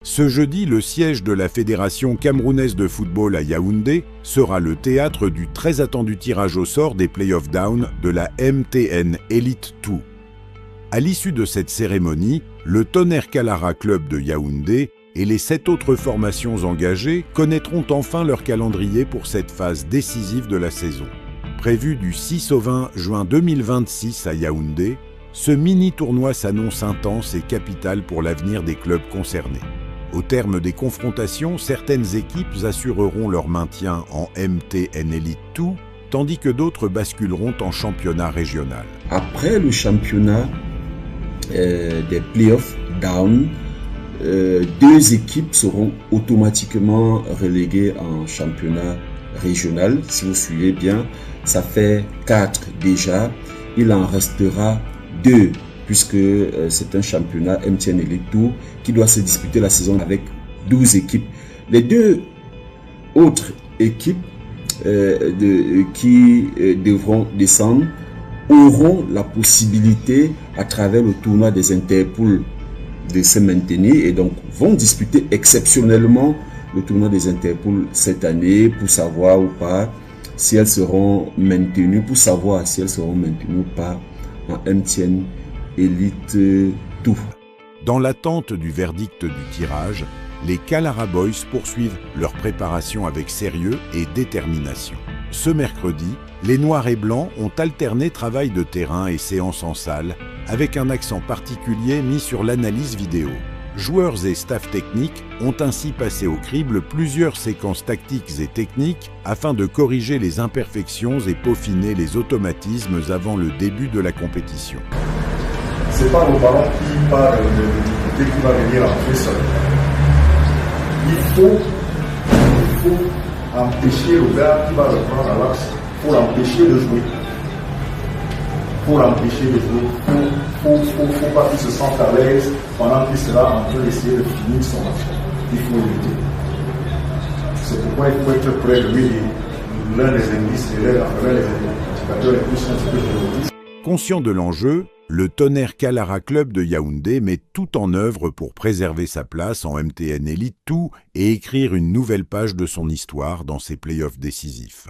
Ce jeudi, le siège de la Fédération camerounaise de football à Yaoundé sera le théâtre du très attendu tirage au sort des Playoff Down de la MTN Elite 2. À l'issue de cette cérémonie, le Tonnerre Kalara Club de Yaoundé et les 7 autres formations engagées connaîtront enfin leur calendrier pour cette phase décisive de la saison. Prévu du 6 au 20 juin 2026 à Yaoundé, ce mini-tournoi s'annonce intense et capital pour l'avenir des clubs concernés. Au terme des confrontations, certaines équipes assureront leur maintien en MTN Elite 2, tandis que d'autres basculeront en championnat régional. Après le championnat des Playoff Down, 2 équipes seront automatiquement reléguées en championnat régional. Si vous suivez bien, ça fait 4 déjà. Il en restera 2, puisque c'est un championnat MTN Elite 2 qui doit se disputer la saison avec 12 équipes. Les 2 autres équipes qui devront descendre auront la possibilité, à travers le tournoi des Interpools, de se maintenir et donc vont disputer exceptionnellement le tournoi des Interpools cette année pour savoir ou pas si elles seront maintenues, ou pas en MTN Elite 2. Dans l'attente du verdict du tirage, les Kalara Boys poursuivent leur préparation avec sérieux et détermination. Ce mercredi, les Noirs et Blancs ont alterné travail de terrain et séances en salle, avec un accent particulier mis sur l'analyse vidéo. Joueurs et staff techniques ont ainsi passé au crible plusieurs séquences tactiques et techniques afin de corriger les imperfections et peaufiner les automatismes avant le début de la compétition. C'est pas le ballon qui part de l'unité qui va venir entrer seul. Il faut empêcher le gars qui va reprendre à l'axe, pour l'empêcher de jouer. Faut pas qu'il se sente à l'aise pendant qu'il sera en train d'essayer de finir son match. Il faut éviter. C'est pourquoi il faut être près de lui. L'un des indices, l'un des indicateurs les plus sensibles que je dis. Conscient de l'enjeu, le Tonnerre Kalara Club de Yaoundé met tout en œuvre pour préserver sa place en MTN Elite 2 et écrire une nouvelle page de son histoire dans ses playoffs décisifs.